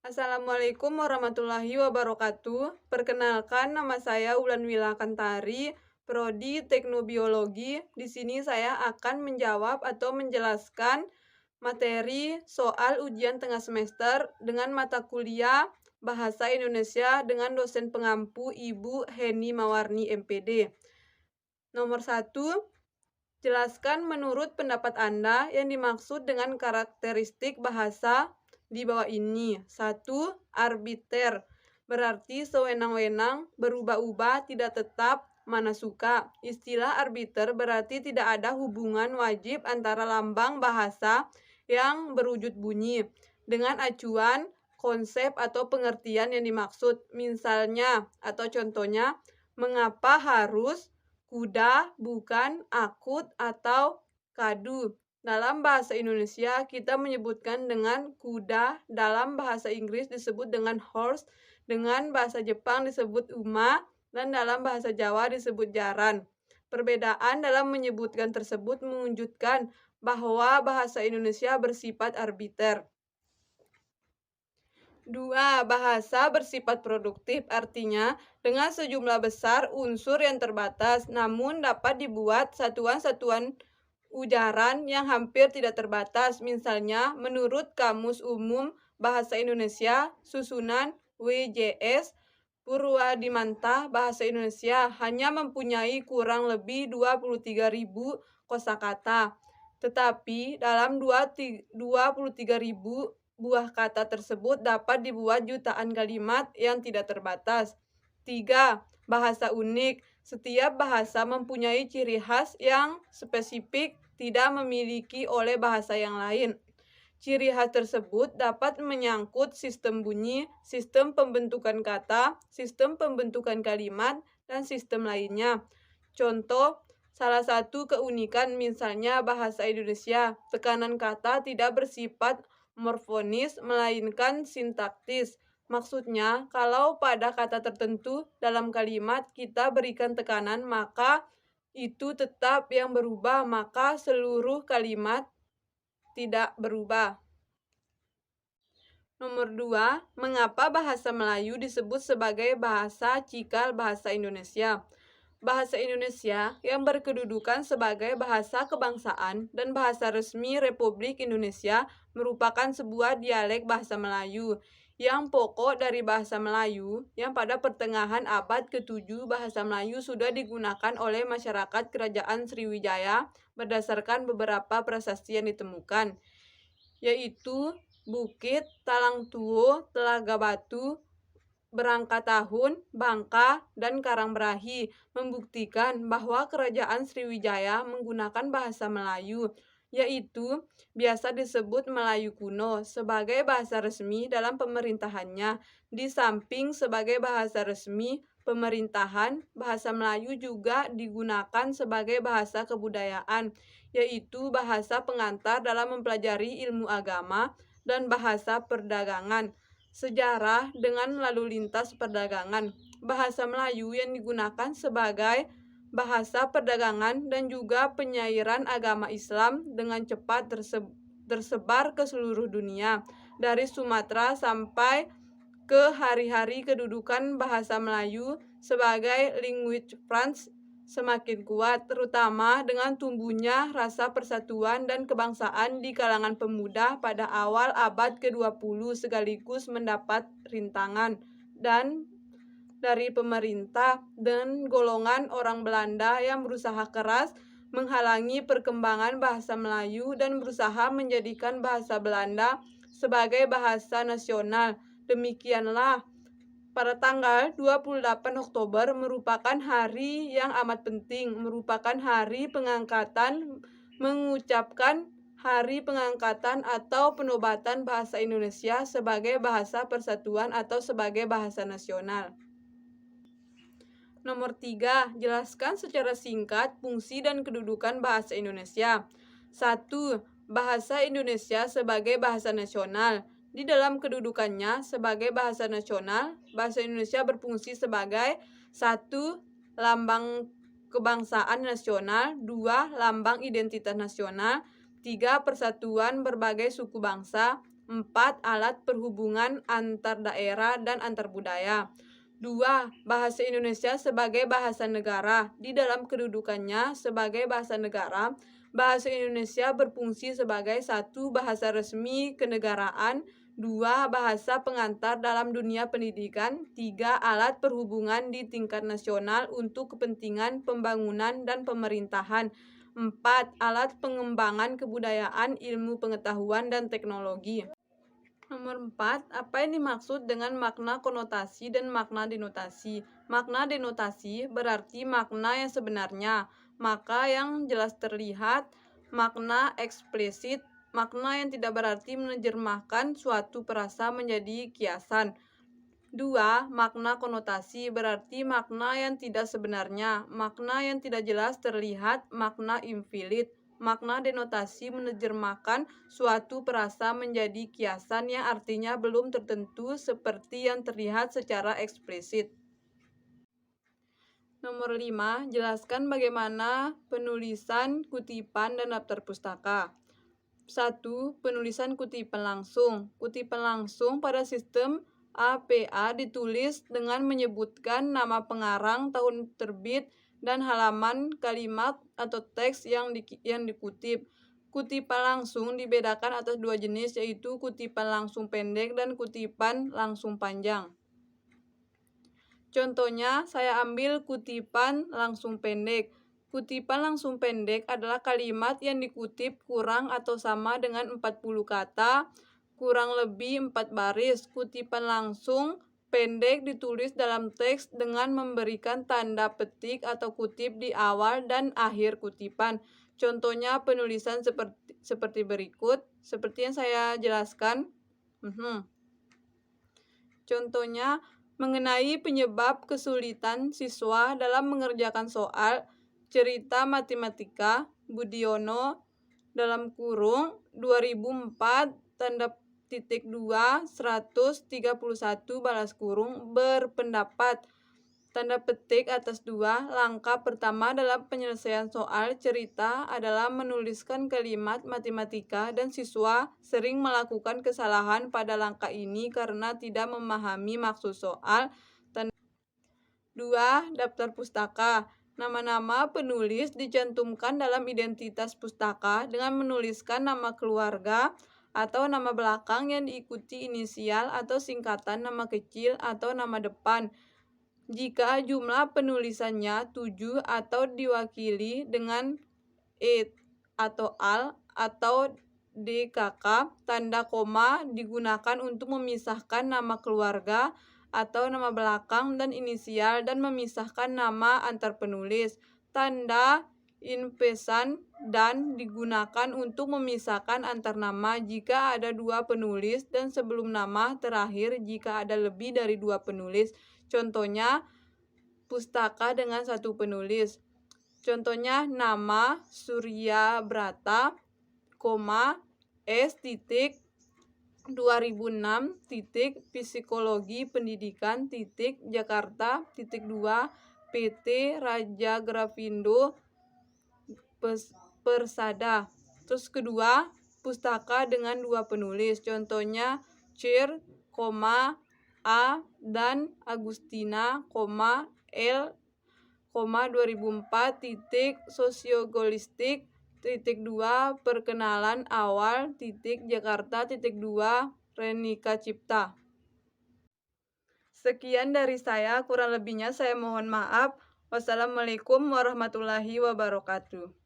Assalamualaikum warahmatullahi wabarakatuh. Perkenalkan, nama saya Wulan Wila Kantari, Prodi Teknobiologi. Di sini saya akan menjawab atau menjelaskan materi soal ujian tengah semester dengan mata kuliah Bahasa Indonesia dengan dosen pengampu Ibu Heni Mawarni MPD. Nomor 1, jelaskan menurut pendapat Anda yang dimaksud dengan karakteristik bahasa di bawah ini. 1. Arbiter, berarti sewenang-wenang, berubah-ubah, tidak tetap, mana suka. Istilah arbiter berarti tidak ada hubungan wajib antara lambang bahasa yang berwujud bunyi dengan acuan, konsep atau pengertian yang dimaksud. Misalnya atau contohnya, mengapa harus, kuda, bukan, akut, atau kadu. Dalam bahasa Indonesia, kita menyebutkan dengan kuda, dalam bahasa Inggris disebut dengan horse, dengan bahasa Jepang disebut uma, dan dalam bahasa Jawa disebut jaran. Perbedaan dalam menyebutkan tersebut menunjukkan bahwa bahasa Indonesia bersifat arbiter. 2. Bahasa bersifat produktif, artinya dengan sejumlah besar unsur yang terbatas, namun dapat dibuat satuan-satuan ujaran yang hampir tidak terbatas. Misalnya, menurut Kamus Umum Bahasa Indonesia, susunan WJS Purwadimanta, Bahasa Indonesia hanya mempunyai kurang lebih 23.000 kosakata. Tetapi dalam 23.000 buah kata tersebut dapat dibuat jutaan kalimat yang tidak terbatas. 3. Bahasa unik. Setiap bahasa mempunyai ciri khas yang spesifik tidak memiliki oleh bahasa yang lain. Ciri khas tersebut dapat menyangkut sistem bunyi, sistem pembentukan kata, sistem pembentukan kalimat, dan sistem lainnya. Contoh, salah satu keunikan misalnya bahasa Indonesia, tekanan kata tidak bersifat morfonis melainkan sintaktis. Maksudnya, kalau pada kata tertentu dalam kalimat kita berikan tekanan, maka itu tetap yang berubah, maka seluruh kalimat tidak berubah. Nomor 2, mengapa bahasa Melayu disebut sebagai bahasa cikal bahasa Indonesia? Bahasa Indonesia yang berkedudukan sebagai bahasa kebangsaan dan bahasa resmi Republik Indonesia merupakan sebuah dialek bahasa Melayu yang pokok dari bahasa Melayu yang pada pertengahan abad ke-7 bahasa Melayu sudah digunakan oleh masyarakat Kerajaan Sriwijaya berdasarkan beberapa prasasti yang ditemukan, yaitu Bukit, Talang Tuo, Telaga Batu, Berangkat Tahun, Bangka, dan Karangberahi membuktikan bahwa Kerajaan Sriwijaya menggunakan bahasa Melayu, yaitu biasa disebut Melayu kuno, sebagai bahasa resmi dalam pemerintahannya. Di samping sebagai bahasa resmi pemerintahan, bahasa Melayu juga digunakan sebagai bahasa kebudayaan, yaitu bahasa pengantar dalam mempelajari ilmu agama dan bahasa perdagangan. Sejarah dengan lalu lintas perdagangan. Bahasa Melayu yang digunakan sebagai bahasa perdagangan dan juga penyairan agama Islam dengan cepat tersebar ke seluruh dunia, dari Sumatera sampai ke hari-hari kedudukan bahasa Melayu sebagai language France semakin kuat, terutama dengan tumbuhnya rasa persatuan dan kebangsaan di kalangan pemuda pada awal abad ke-20 sekaligus mendapat rintangan dan dari pemerintah dan golongan orang Belanda yang berusaha keras menghalangi perkembangan bahasa Melayu dan berusaha menjadikan bahasa Belanda sebagai bahasa nasional. Demikianlah, pada tanggal 28 Oktober merupakan hari yang amat penting, merupakan hari pengangkatan, mengucapkan Hari Pengangkatan atau Penobatan Bahasa Indonesia sebagai bahasa persatuan atau sebagai bahasa nasional. Nomor 3, jelaskan secara singkat fungsi dan kedudukan bahasa Indonesia. 1. Bahasa Indonesia sebagai bahasa nasional. Di dalam kedudukannya sebagai bahasa nasional, bahasa Indonesia berfungsi sebagai 1. Lambang kebangsaan nasional, 2. Lambang identitas nasional, 3. Persatuan berbagai suku bangsa, 4. Alat perhubungan antar daerah dan antar budaya. 2. Bahasa Indonesia sebagai bahasa negara. Di dalam kedudukannya sebagai bahasa negara, bahasa Indonesia berfungsi sebagai 1. Bahasa resmi kenegaraan, 2. Bahasa pengantar dalam dunia pendidikan, 3. Alat perhubungan di tingkat nasional untuk kepentingan pembangunan dan pemerintahan, 4. Alat pengembangan kebudayaan, ilmu pengetahuan, dan teknologi. Nomor 4. Apa yang dimaksud dengan makna konotasi dan makna denotasi? Makna denotasi berarti makna yang sebenarnya, maka yang jelas terlihat, makna eksplisit, makna yang tidak berarti menerjemahkan suatu perasa menjadi kiasan. 2. Makna konotasi berarti makna yang tidak sebenarnya, makna yang tidak jelas terlihat, makna implisit. Makna denotasi menerjemahkan suatu perasa menjadi kiasan yang artinya belum tertentu seperti yang terlihat secara eksplisit. Nomor 5. Jelaskan bagaimana penulisan kutipan dan daftar pustaka. 1. Penulisan kutipan langsung. Kutipan langsung pada sistem APA ditulis dengan menyebutkan nama pengarang, tahun terbit, dan halaman kalimat atau teks yang dikutip. Kutipan langsung dibedakan atas 2 jenis, yaitu kutipan langsung pendek dan kutipan langsung panjang. Contohnya, saya ambil kutipan langsung pendek. Kutipan langsung pendek adalah kalimat yang dikutip kurang atau sama dengan 40 kata, kurang lebih 4 baris. Kutipan langsung pendek ditulis dalam teks dengan memberikan tanda petik atau kutip di awal dan akhir kutipan. Contohnya penulisan seperti berikut, seperti yang saya jelaskan. Contohnya, mengenai penyebab kesulitan siswa dalam mengerjakan soal cerita matematika Budiono dalam kurung 2004 tanda titik 2 131 balas kurung berpendapat tanda petik atas 2. Langkah pertama dalam penyelesaian soal cerita adalah menuliskan kalimat matematika dan siswa sering melakukan kesalahan pada langkah ini karena tidak memahami maksud soal. 2. Daftar pustaka. Nama-nama penulis dicantumkan dalam identitas pustaka dengan menuliskan nama keluarga atau nama belakang yang diikuti inisial atau singkatan nama kecil atau nama depan. Jika jumlah penulisannya 7 atau diwakili dengan E atau AL atau DKK, tanda koma digunakan untuk memisahkan nama keluarga atau nama belakang dan inisial dan memisahkan nama antar penulis. Tanda inpesan dan digunakan untuk memisahkan antar nama jika ada 2 penulis dan sebelum nama terakhir jika ada lebih dari 2 penulis. Contohnya pustaka dengan 1 penulis. Contohnya nama Surya Brata, S. 2006 Psikologi Pendidikan Jakarta 2 PT Raja Grafindo Persada. Terus kedua, pustaka dengan 2 penulis. Contohnya Cir, A dan Agustina, L, 2004 Sosiogolistik 2 Perkenalan Awal Jakarta 2 Renika Cipta. Sekian dari saya, kurang lebihnya saya mohon maaf. Wassalamualaikum warahmatullahi wabarakatuh.